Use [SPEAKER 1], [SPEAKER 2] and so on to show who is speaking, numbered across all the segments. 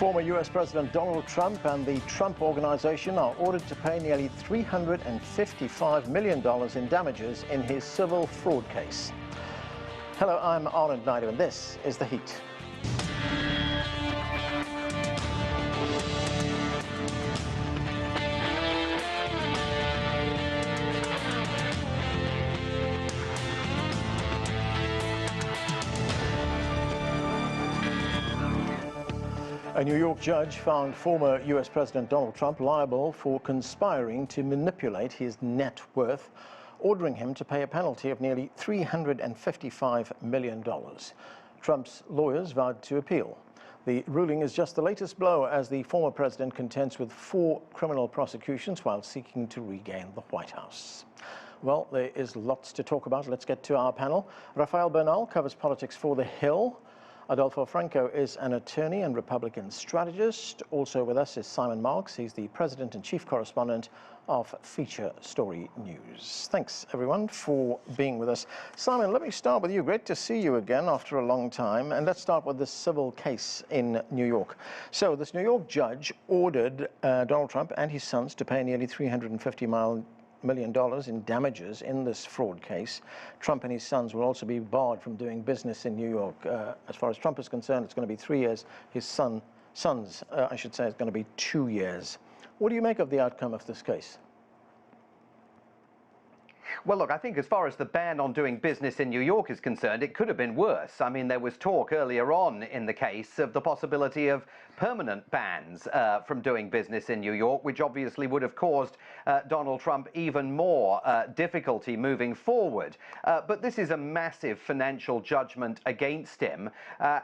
[SPEAKER 1] Former U.S. President Donald Trump and the Trump Organization are ordered to pay nearly $355 million in damages in his civil fraud case. Hello, I'm Arnold Naidu, and this is The Heat. A New York judge found former U.S. President Donald Trump liable for conspiring to manipulate his net worth, ordering him to pay a penalty of nearly $355 million. Trump's lawyers vowed to appeal. The ruling is just the latest blow as the former president contends with 4 criminal prosecutions while seeking to regain the White House. Well, there is lots to talk about. Let's get to our panel. Rafael Bernal covers politics for The Hill. Adolfo Franco is an attorney and Republican strategist. Also with us is Simon Marks. He's the president and chief correspondent of Feature Story News. Thanks, everyone, for being with us. Simon, let me start with you. Great to see you again after a long time. And let's start with this civil case in New York. So this New York judge ordered Donald Trump and his sons to pay nearly $350 million in damages in this fraud case. Trump and his sons will also be barred from doing business in New York. As far as Trump is concerned, it's going to be 3 years. His sons, I should say, it's going to be 2 years. What do you make of the outcome of this case?
[SPEAKER 2] Well, look, I think as far as the ban on doing business in New York is concerned, it could have been worse. I mean, there was talk earlier on in the case of the possibility of permanent bans from doing business in New York, which obviously would have caused Donald Trump even more difficulty moving forward. But this is a massive financial judgment against him.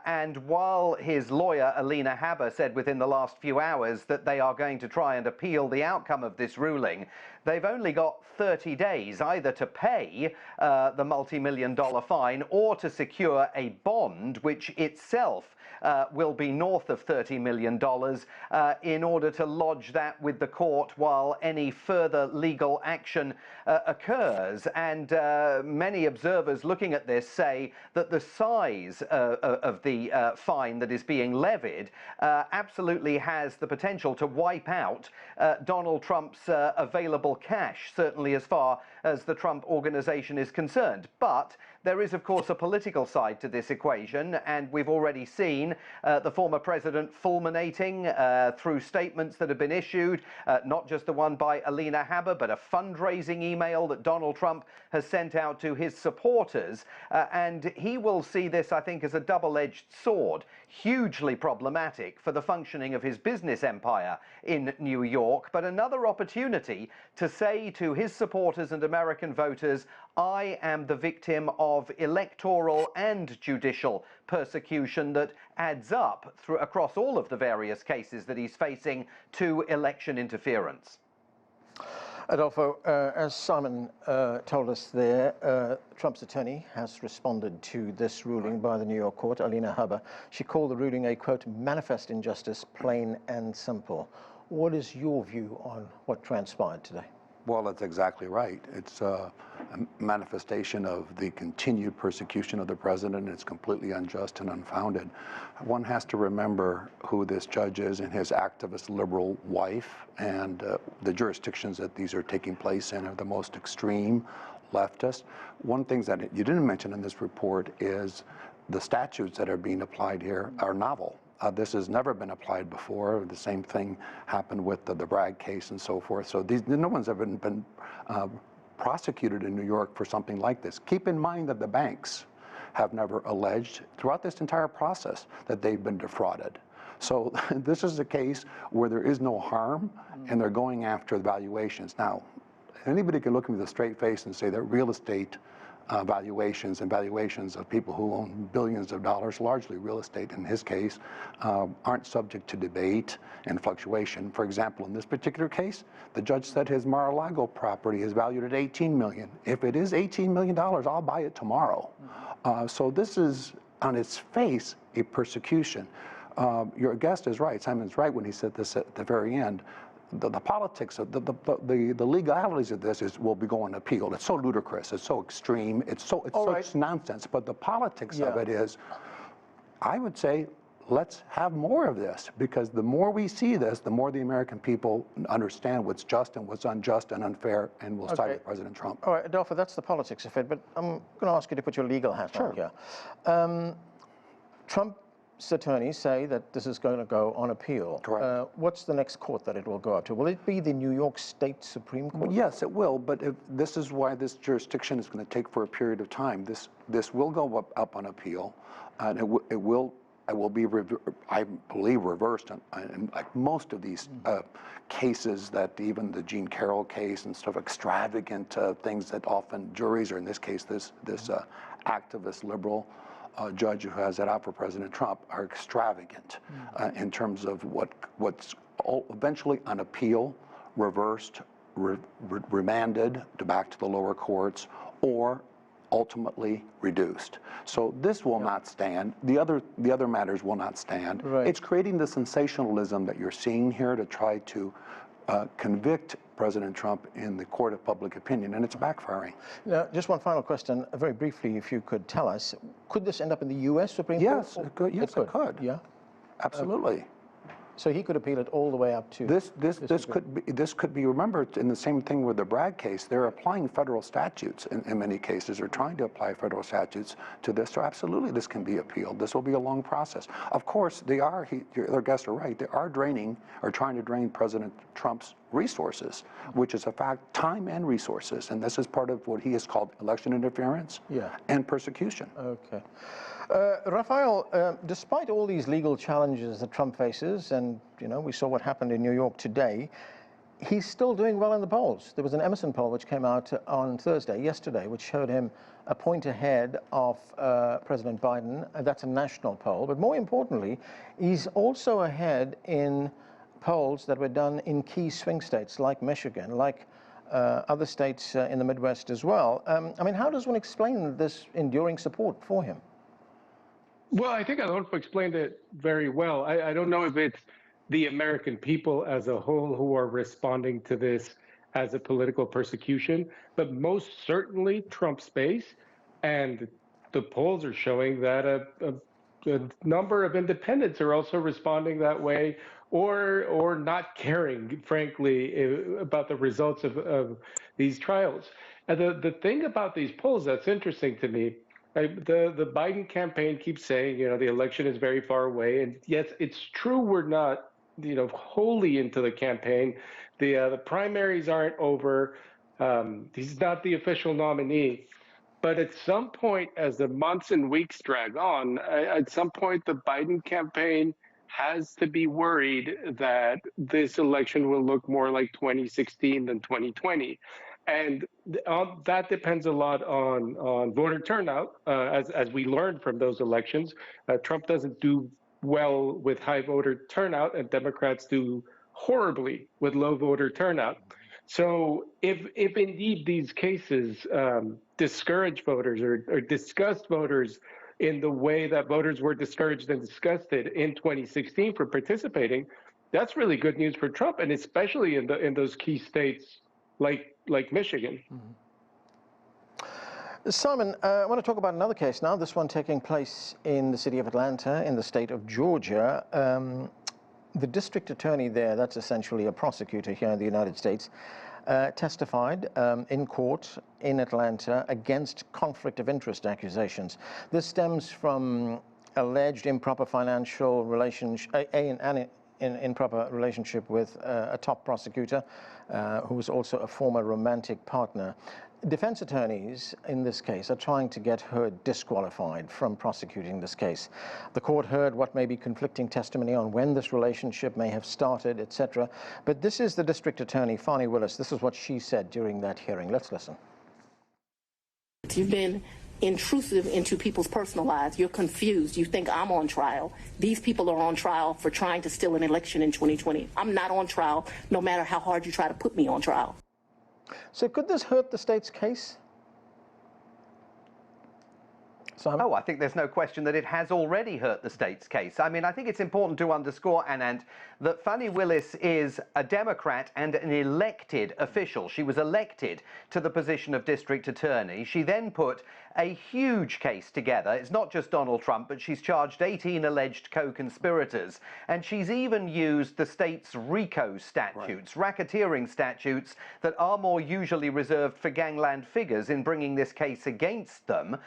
[SPEAKER 2] And while his lawyer, Alina Habba, said within the last few hours that they are going to try and appeal the outcome of this ruling, they've only got 30 days either to pay the multi-million-dollar fine or to secure a bond, which itself will be north of $30 million in order to lodge that with the court while any further legal action occurs. And many observers looking at this say that the size of the fine that is being levied absolutely has the potential to wipe out Donald Trump's available cash, certainly as far as the Trump Organization is concerned. But there is, of course, a political side to this equation, and we've already seen the former president fulminating through statements that have been issued, not just the one by Alina Habba, but a fundraising email that Donald Trump has sent out to his supporters. And he will see this, I think, as a double-edged sword, hugely problematic for the functioning of his business empire in New York, but another opportunity to say to his supporters and American voters, I am the victim of electoral and judicial persecution that adds up across all of the various cases that he's facing to election interference.
[SPEAKER 1] Adolfo, as Simon told us there, Trump's attorney has responded to this ruling by the New York court, Alina Habba. She called the ruling a, quote, manifest injustice, plain and simple. What is your view on what transpired today?
[SPEAKER 3] Well, that's exactly right. It's a manifestation of the continued persecution of the president. It's completely unjust and unfounded. One has to remember who this judge is and his activist liberal wife, and the jurisdictions that these are taking place in are the most extreme leftist. One thing that you didn't mention in this report is the statutes that are being applied here are novel. This has never been applied before. The same thing happened with the Bragg case and so forth. So no one's ever been prosecuted in New York for something like this. Keep in mind that the banks have never alleged throughout this entire process that they've been defrauded. So this is a case where there is no harm and they're going after the valuations. Now, anybody can look at me with a straight face and say that real estate valuations and valuations of people who own billions of dollars, largely real estate in his case, aren't subject to debate and fluctuation. For example, in this particular case, the judge said his Mar-a-Lago property is valued at $18 million. If it is $18 million, I'll buy it tomorrow. So this is, on its face, a persecution. Your guest is right, Simon's right when he said this at the very end. The politics of the legalities of this will be going to appeal. It's so ludicrous. It's so extreme. It's such nonsense. But the politics of it is, I would say, let's have more of this, because the more we see this, the more the American people understand what's just and what's unjust and unfair, and will side with President Trump.
[SPEAKER 1] All right, Adolfo, that's the politics of it, but I'm going to ask you to put your legal hat on here. Trump's attorneys say that this is going to go on appeal.
[SPEAKER 3] Correct.
[SPEAKER 1] What's the next court that it will go up to? Will it be the New York State Supreme Court?
[SPEAKER 3] Well, yes, it will, but this is why this jurisdiction is going to take for a period of time. This will go up on appeal, and it will be, I believe, reversed in like most of these cases, that even the Jean Carroll case and stuff, extravagant things that often juries, or in this case, this activist liberal judge who has it out for President Trump, are extravagant in terms of what's eventually on appeal, reversed, remanded back to the lower courts, or ultimately reduced. So this will not stand. The other matters will not stand.
[SPEAKER 1] Right.
[SPEAKER 3] It's creating the sensationalism that you're seeing here to try to convict President Trump in the court of public opinion, and it's backfiring.
[SPEAKER 1] Now, just one final question, very briefly, if you could tell us, could this end up in the U.S. Supreme Court?
[SPEAKER 3] Yes, it could. Yes, it could.
[SPEAKER 1] Yeah,
[SPEAKER 3] absolutely.
[SPEAKER 1] So he could appeal it all the way up to
[SPEAKER 3] this could be remembered in the same thing with the Bragg case. They're applying federal statutes in many cases, or trying to apply federal statutes to this. So absolutely, this can be appealed. This will be a long process. Of course, your guests are right. They are draining, or trying to drain President Trump's resources, which is a fact, time and resources. And this is part of what he has called election interference and persecution.
[SPEAKER 1] Okay. Rafael, despite all these legal challenges that Trump faces, and we saw what happened in New York today, he's still doing well in the polls. There was an Emerson poll which came out on yesterday, which showed him a point ahead of President Biden. That's a national poll. But more importantly, he's also ahead in polls that were done in key swing states like Michigan, like other states in the Midwest as well. I mean, how does one explain this enduring support for him?
[SPEAKER 4] Well, I think Adolfo explained it very well. I don't know if it's the American people as a whole who are responding to this as a political persecution, but most certainly Trump's base. And the polls are showing that a number of independents are also responding that way, or not caring, frankly, about the results of these trials. And the thing about these polls that's interesting to me, the Biden campaign keeps saying, the election is very far away. And yes, it's true, we're not, wholly into the campaign. The primaries aren't over. He's not the official nominee. But at some point, as the months and weeks drag on, at some point, the Biden campaign has to be worried that this election will look more like 2016 than 2020. And that depends a lot on voter turnout, as we learned from those elections. Trump doesn't do well with high voter turnout, and Democrats do horribly with low voter turnout. So if indeed these cases discourage voters or disgust voters in the way that voters were discouraged and disgusted in 2016 for participating, that's really good news for Trump, and especially in those key states like Michigan.
[SPEAKER 1] Simon, I want to talk about another case now, this one taking place in the city of Atlanta, in the state of Georgia. The district attorney there, that's essentially a prosecutor here in the United States, testified in court in Atlanta against conflict of interest accusations. This stems from alleged improper financial relationship, improper relationship with a top prosecutor who was also a former romantic partner. Defense attorneys in this case are trying to get her disqualified from prosecuting this case. The court heard what may be conflicting testimony on when this relationship may have started, etc. But this is the district attorney, Fani Willis. This is what she said during that hearing. Let's listen.
[SPEAKER 5] You've been intrusive into people's personal lives. You're confused. You think I'm on trial. These people are on trial for trying to steal an election in 2020. I'm not on trial, no matter how hard you try to put me on trial.
[SPEAKER 1] So could this hurt the state's case? Simon?
[SPEAKER 2] Oh, I think there's no question that it has already hurt the state's case. I mean, I think it's important to underscore, Anand, that Fani Willis is a Democrat and an elected official. She was elected to the position of district attorney. She then put a huge case together. It's not just Donald Trump, but she's charged 18 alleged co-conspirators. And she's even used the state's RICO statutes, racketeering statutes that are more usually reserved for gangland figures in bringing this case against them.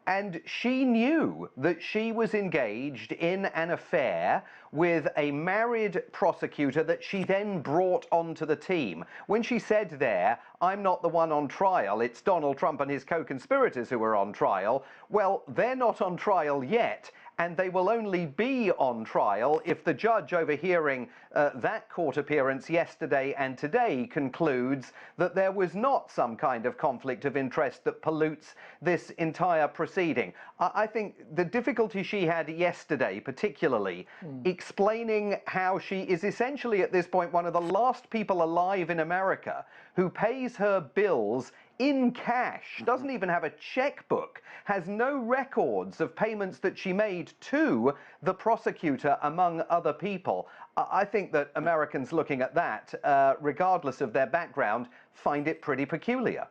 [SPEAKER 2] And she knew that she was engaged in an affair with a married prosecutor that she then brought onto the team. When she said there, I'm not the one on trial, it's Donald Trump and his co-conspirators who are on trial, well, they're not on trial yet. And they will only be on trial if the judge overhearing that court appearance yesterday and today concludes that there was not some kind of conflict of interest that pollutes this entire proceeding. I think the difficulty she had yesterday, particularly, explaining how she is essentially at this point one of the last people alive in America who pays her bills in cash, doesn't even have a checkbook, has no records of payments that she made to the prosecutor, among other people. I think that Americans looking at that, regardless of their background, find it pretty peculiar.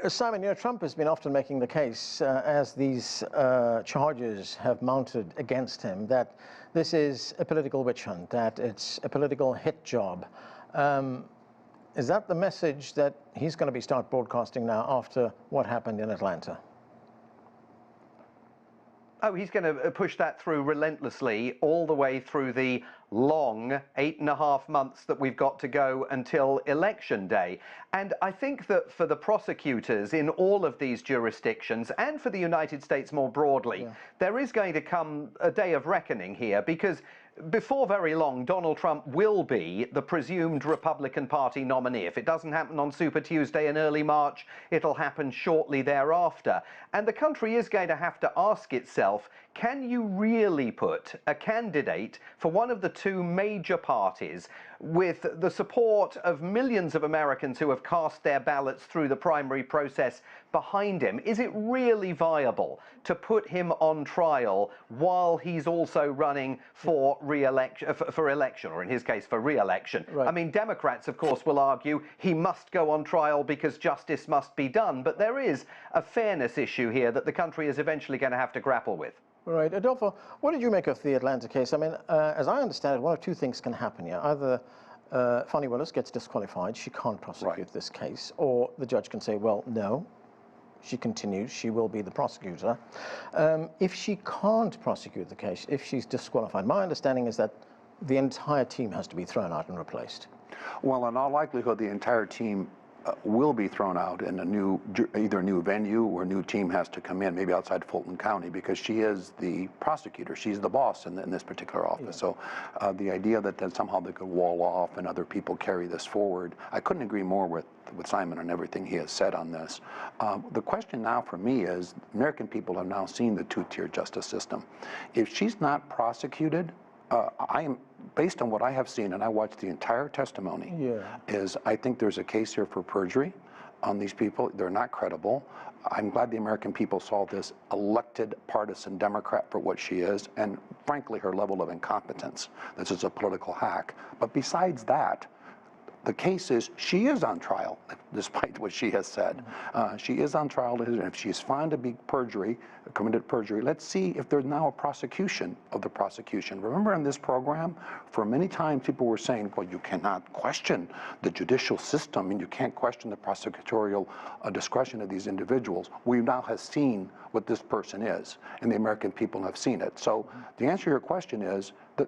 [SPEAKER 1] Simon, you know, Trump has been often making the case, as these charges have mounted against him, that this is a political witch hunt, that it's a political hit job. Is that the message that he's going to start broadcasting now after what happened in Atlanta?
[SPEAKER 2] Oh, he's going to push that through relentlessly all the way through the long 8.5 months that we've got to go until Election Day. And I think that for the prosecutors in all of these jurisdictions and for the United States more broadly, there is going to come a day of reckoning here, because before very long, Donald Trump will be the presumed Republican Party nominee. If it doesn't happen on Super Tuesday in early March, it'll happen shortly thereafter. And the country is going to have to ask itself, can you really put a candidate for one of the two major parties with the support of millions of Americans who have cast their ballots through the primary process behind him? Is it really viable to put him on trial while he's also running for re-election, for election, or in his case for re-election?
[SPEAKER 1] Right.
[SPEAKER 2] I mean, Democrats, of course, will argue he must go on trial because justice must be done, but there is a fairness issue here that the country is eventually going to have to grapple with.
[SPEAKER 1] Right. Adolfo, what did you make of the Atlanta case? I mean, as I understand it, one of two things can happen here. Either Fani Willis gets disqualified, she can't prosecute this case, or the judge can say, well, no, she continues, she will be the prosecutor. If she can't prosecute the case, if she's disqualified, my understanding is that the entire team has to be thrown out and replaced.
[SPEAKER 3] Well, in all likelihood, the entire team will be thrown out, and either a new venue or a new team has to come in, maybe outside Fulton County, because she is the prosecutor. She's the boss in this particular office. So the idea that then somehow they could wall off and other people carry this forward, I couldn't agree more with Simon on everything he has said on this. The question now for me is, American people have now seen the two-tier justice system. If she's not prosecuted, I am, based on what I have seen, and I watched the entire testimony, I think there's a case here for perjury on these people. They're not credible. I'm glad the American people saw this elected partisan Democrat for what she is, and frankly, her level of incompetence. This is a political hack. But besides that, the case is she is on trial, despite what she has said. She is on trial, and if she's found to be committed perjury, let's see if there's now a prosecution of the prosecution. Remember in this program, for many times people were saying, well, you cannot question the judicial system and you can't question the prosecutorial discretion of these individuals. We now have seen what this person is, and the American people have seen it. So the answer to your question is that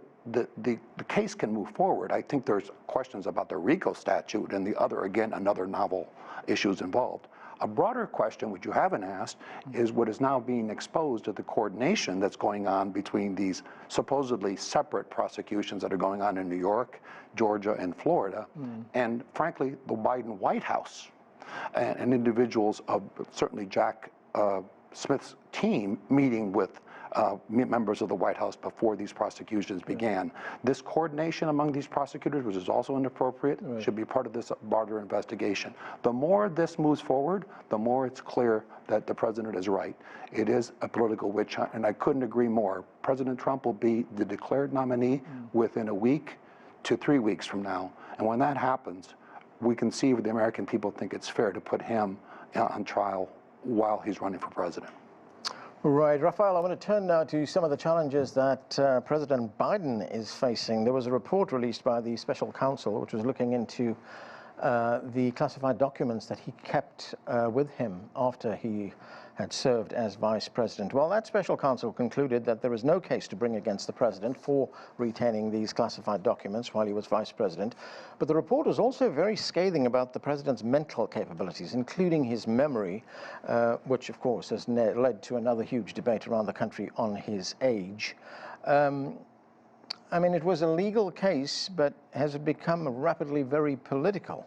[SPEAKER 3] the case can move forward. I think there's questions about the RICO statute and the other, again, another novel issues involved. A broader question, which you haven't asked, is what is now being exposed to the coordination that's going on between these supposedly separate prosecutions that are going on in New York, Georgia, and Florida, and frankly, the Biden White House, and individuals of certainly Jack Smith's team meeting with members of the White House before these prosecutions began. This coordination among these prosecutors, which is also inappropriate, should be part of this broader investigation. The more this moves forward, the more it's clear that the president is right. It is a political witch hunt, and I couldn't agree more. President Trump will be the declared nominee within a week to 3 weeks from now. And when that happens, we can see if the American people think it's fair to put him on trial while he's running for president.
[SPEAKER 1] Right, Rafael, I want to turn now to some of the challenges that President Biden is facing. There was a report released by the special counsel, which was looking into the classified documents that he kept with him after he had served as vice president. Well, that special counsel concluded that there is no case to bring against the president for retaining these classified documents while he was vice president. But the report was also very scathing about the president's mental capabilities, including his memory, which of course has led to another huge debate around the country on his age. I mean, it was a legal case, but has it become rapidly very political?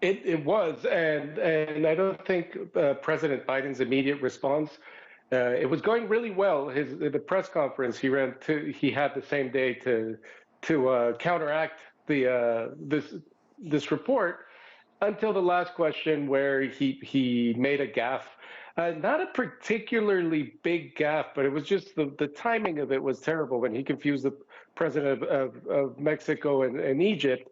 [SPEAKER 4] It was, and I don't think President Biden's immediate response. It was going really well. The press conference he had the same day to counteract this report, until the last question where he made a gaffe. Not a particularly big gaffe, but it was just the timing of it was terrible when he confused the president of Mexico and Egypt.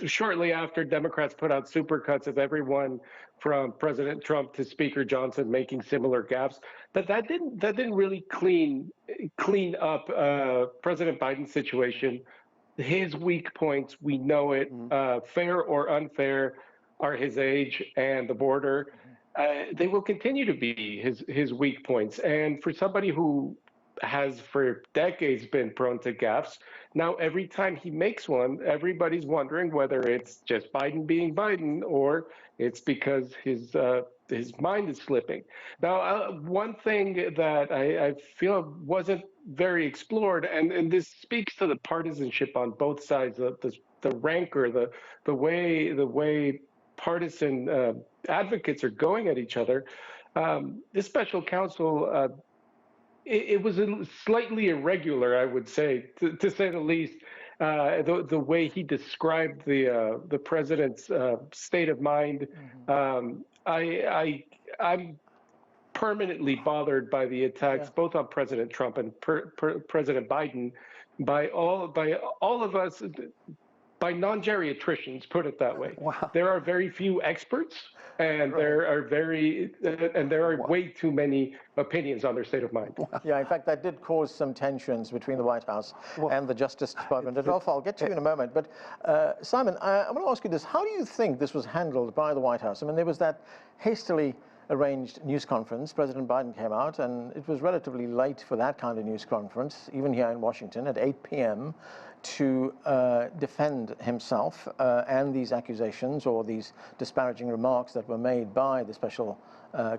[SPEAKER 4] Shortly after, Democrats put out supercuts of everyone from President Trump to Speaker Johnson making similar gaffes. But that didn't really clean up President Biden's situation. His weak points, we know it, fair or unfair, are his age and the border. They will continue to be his weak points. And for somebody who has for decades been prone to gaffes, now every time he makes one, everybody's wondering whether it's just Biden being Biden or it's because his mind is slipping. Now, one thing that I feel wasn't very explored, and this speaks to the partisanship on both sides, the rancor, the way partisan advocates are going at each other. This special counsel, it was slightly irregular, I would say, to say the least. The way he described the president's state of mind, I'm permanently bothered by the attacks, both on President Trump and President Biden, by all of us, by non-geriatricians, put it that way.
[SPEAKER 3] Wow.
[SPEAKER 4] There are very few experts, and there are way too many opinions on their state of mind.
[SPEAKER 1] Yeah, in fact, that did cause some tensions between the White House and the Justice Department. Adolfo, I'll get to you in a moment. But Simon, I want to ask you this. How do you think this was handled by the White House? I mean, there was that hastily arranged news conference. President Biden came out, and it was relatively late for that kind of news conference, even here in Washington, at 8 p.m., to defend himself and these accusations or these disparaging remarks that were made by the special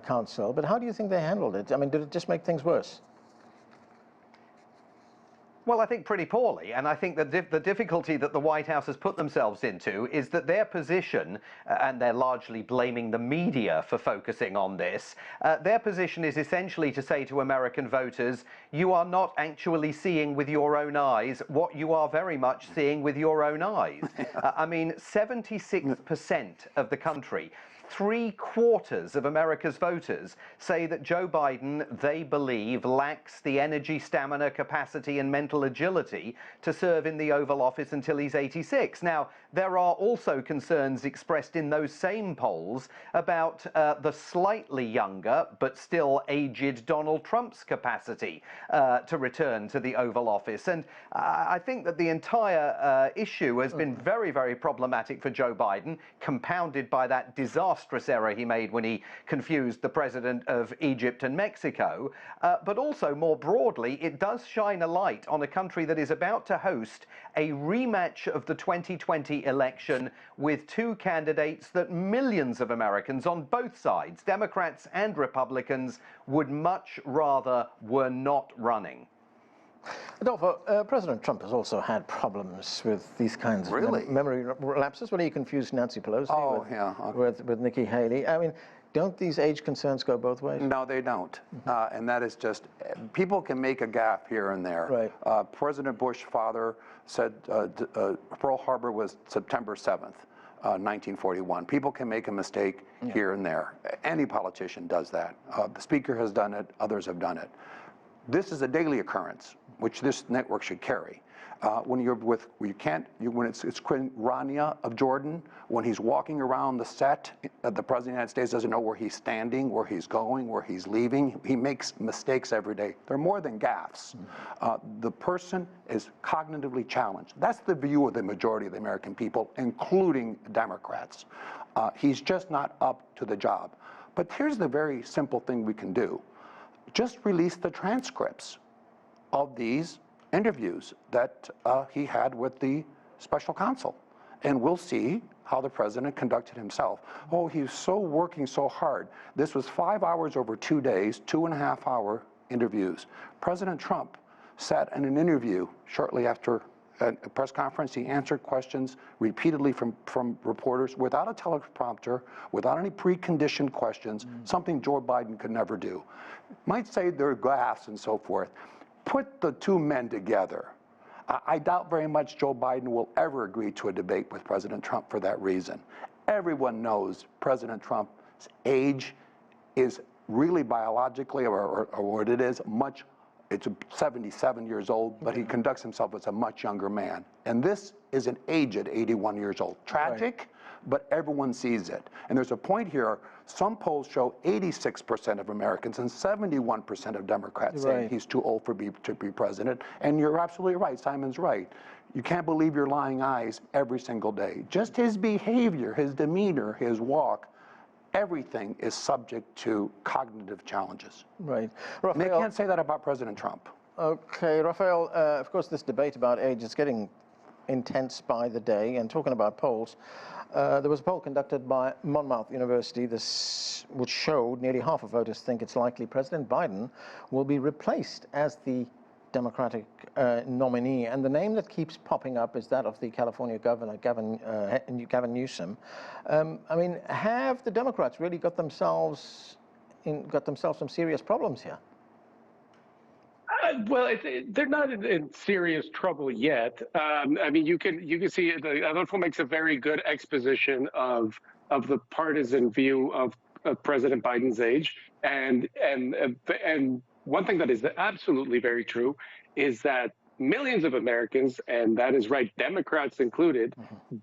[SPEAKER 1] counsel. But how do you think they handled it? I mean, did it just make things worse?
[SPEAKER 2] Well, I think pretty poorly, and I think that the difficulty that the White House has put themselves into is that their position, and they're largely blaming the media for focusing on this, their position is essentially to say to American voters, you are not actually seeing with your own eyes what you are very much seeing with your own eyes. I mean, 76% of the country, 3/4 of America's voters say that Joe Biden, they believe, lacks the energy, stamina, capacity, and mental agility to serve in the Oval Office until he's 86. Now, there are also concerns expressed in those same polls about the slightly younger but still aged Donald Trump's capacity to return to the Oval Office. And I think that the entire issue has been very, very problematic for Joe Biden, compounded by that disastrous error he made when he confused the president of Egypt and Mexico. But also, more broadly, it does shine a light on a country that is about to host a rematch of the 2020 election with two candidates that millions of Americans on both sides, Democrats and Republicans, would much rather were not running.
[SPEAKER 1] Adolfo, President Trump has also had problems with these kinds of memory lapses. Well, he confused Nancy Pelosi with Nikki Haley. I mean, Don't these age concerns go both ways?
[SPEAKER 3] No, they don't. And that is just, people can make a gaffe here and there.
[SPEAKER 1] Right.
[SPEAKER 3] President Bush's father said Pearl Harbor was September 7th, 1941. People can make a mistake here and there. Any politician does that. The Speaker has done it, others have done it. This is a daily occurrence, which this network should carry. When you're with, when it's Queen Rania of Jordan, when he's walking around the set, the President of the United States doesn't know where he's standing, where he's going, where he's leaving. He makes mistakes every day. They're more than gaffes. The person is cognitively challenged. That's the view of the majority of the American people, including Democrats. He's just not up to the job. But here's the very simple thing we can do. Just release the transcripts of these interviews that he had with the special counsel, and we'll see how the president conducted himself. Oh, he's working so hard. This was 5 hours over 2 days, 2.5-hour interviews. President Trump sat in an interview shortly after a press conference. He answered questions repeatedly from reporters without a teleprompter, without any preconditioned questions, something Joe Biden could never do. Might say they're gaffes and so forth. Put the two men together. I doubt very much Joe Biden will ever agree to a debate with President Trump for that reason. Everyone knows President Trump's age is really biologically, or what it is, it's 77 years old, but he conducts himself as a much younger man. And this is an aged 81 years old. Tragic, but everyone sees it. And there's a point here, some polls show 86% of Americans and 71% of Democrats saying he's too old to be president. And you're absolutely right, Simon's right. You can't believe your lying eyes every single day. Just his behavior, his demeanor, his walk, everything is subject to cognitive challenges.
[SPEAKER 1] Right.
[SPEAKER 3] Rafael, and they can't say that about President Trump.
[SPEAKER 1] Okay, Rafael, of course this debate about age is getting intense by the day, and talking about polls, there was a poll conducted by Monmouth University which showed nearly half of voters think it's likely President Biden will be replaced as the Democratic nominee, and the name that keeps popping up is that of the California governor, Gavin Newsom. I mean, have the Democrats really got themselves some serious problems here?
[SPEAKER 4] Well, they're not in serious trouble yet. I mean, you can see Adolfo makes a very good exposition of the partisan view of President Biden's age, and one thing that is absolutely very true is that millions of Americans, and that is right, Democrats included,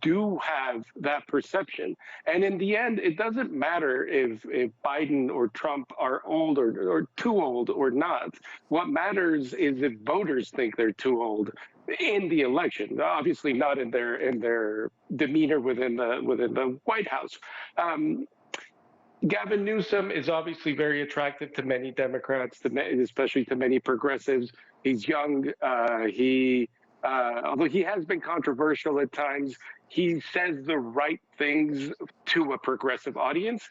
[SPEAKER 4] do have that perception. And in the end, it doesn't matter if Biden or Trump are old or too old or not. What matters is if voters think they're too old in the election. Obviously, not in their demeanor within the White House. Gavin Newsom is obviously very attractive to many Democrats, especially to many progressives. He's young. Although he has been controversial at times, he says the right things to a progressive audience.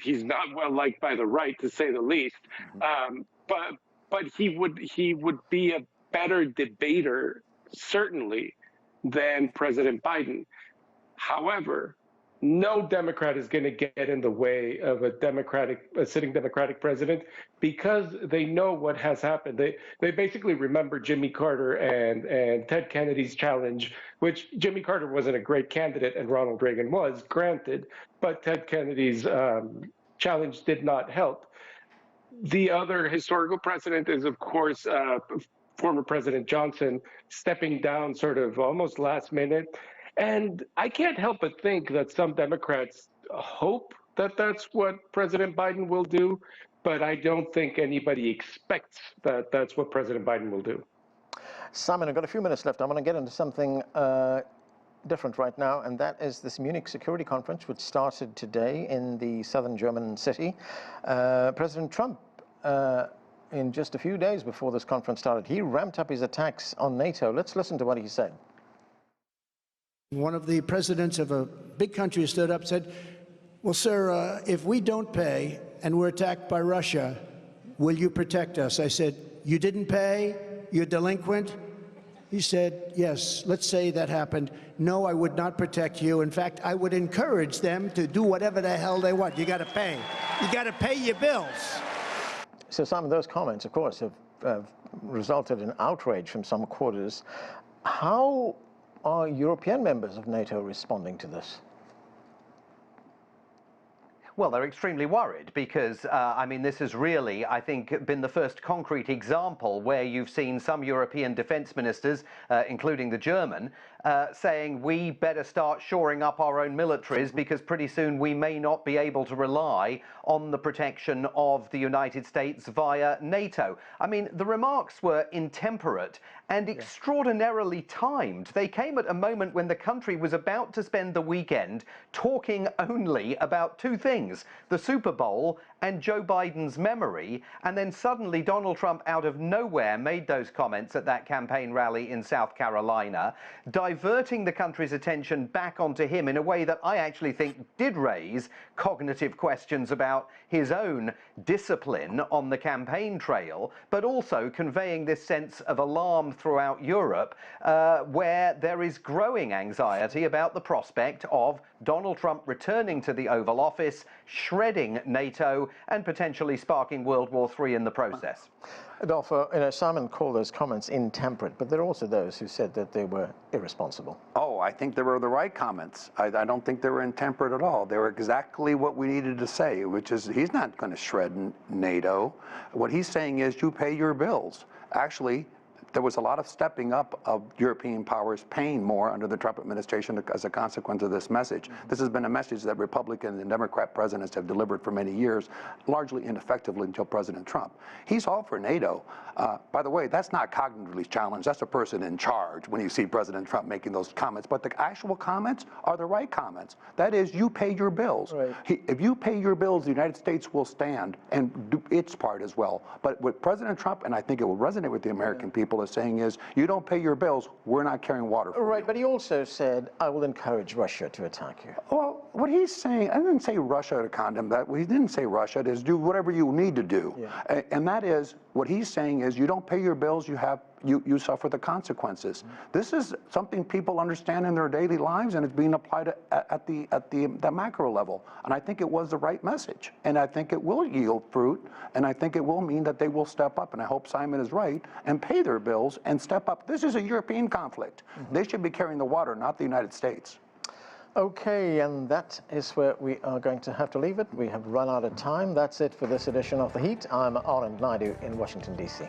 [SPEAKER 4] He's not well liked by the right, to say the least. But he would be a better debater, certainly, than President Biden. However, no Democrat is going to get in the way of a sitting Democratic president, because they know what has happened. They basically remember Jimmy Carter and Ted Kennedy's challenge, which Jimmy Carter wasn't a great candidate and Ronald Reagan was, granted, but Ted Kennedy's challenge did not help. The other historical precedent is, of course, former President Johnson stepping down sort of almost last minute. And I can't help but think that some Democrats hope that that's what President Biden will do, but I don't think anybody expects that that's what President Biden will do.
[SPEAKER 1] Simon, I've got a few minutes left. I'm going to get into something different right now, and that is this Munich Security Conference, which started today in the southern German city. President Trump, in just a few days before this conference started, he ramped up his attacks on NATO. Let's listen to what he said.
[SPEAKER 6] One of the presidents of a big country stood up and said, well, sir, if we don't pay and we're attacked by Russia, will you protect us? I said, you didn't pay? You're delinquent? He said, yes, let's say that happened. No, I would not protect you. In fact, I would encourage them to do whatever the hell they want. You got to pay. You got to pay your bills.
[SPEAKER 1] So some of those comments, of course, have resulted in outrage from some quarters. How are European members of NATO responding to this?
[SPEAKER 2] Well, they're extremely worried because, I mean, this has really, I think, been the first concrete example where you've seen some European defense ministers, including the German, saying we better start shoring up our own militaries because pretty soon we may not be able to rely on the protection of the United States via NATO. I mean, the remarks were intemperate and extraordinarily timed. They came at a moment when the country was about to spend the weekend talking only about two things: the Super Bowl and Joe Biden's memory, and then suddenly Donald Trump out of nowhere made those comments at that campaign rally in South Carolina, diverting the country's attention back onto him in a way that I actually think did raise cognitive questions about his own discipline on the campaign trail, but also conveying this sense of alarm throughout Europe, where there is growing anxiety about the prospect of Donald Trump returning to the Oval Office, shredding NATO, and potentially sparking World War III in the process.
[SPEAKER 1] Adolfo, Simon called those comments intemperate, but there are also those who said that they were irresponsible.
[SPEAKER 3] Oh, I think they were the right comments. I don't think they were intemperate at all. They were exactly what we needed to say, which is he's not going to shred NATO. What he's saying is you pay your bills. Actually, there was a lot of stepping up of European powers paying more under the Trump administration as a consequence of this message. This has been a message that Republican and Democrat presidents have delivered for many years, largely ineffectively until President Trump. He's all for NATO. By the way, that's not cognitively challenged. That's a person in charge when you see President Trump making those comments. But the actual comments are the right comments. That is, you pay your bills.
[SPEAKER 1] Right.
[SPEAKER 3] If you pay your bills, the United States will stand and do its part as well. But what President Trump, and I think it will resonate with the American people, is saying is, you don't pay your bills, we're not carrying water for
[SPEAKER 1] Right,
[SPEAKER 3] you.
[SPEAKER 1] but he also said, I will encourage Russia to attack you.
[SPEAKER 3] Well, what he's saying, I didn't say Russia to condemn that. He didn't say Russia. It is do whatever you need to do.
[SPEAKER 1] Yeah.
[SPEAKER 3] And that is, what he's saying is, you don't pay your bills, you suffer the consequences. This is something people understand in their daily lives, and it's being applied at the macro level. And I think it was the right message. And I think it will yield fruit, and I think it will mean that they will step up, and I hope Simon is right, and pay their bills and step up. This is a European conflict. They should be carrying the water, not the United States.
[SPEAKER 1] Okay, and that is where we are going to have to leave it. We have run out of time. That's it for this edition of The Heat. I'm Anand Naidu in Washington, D.C.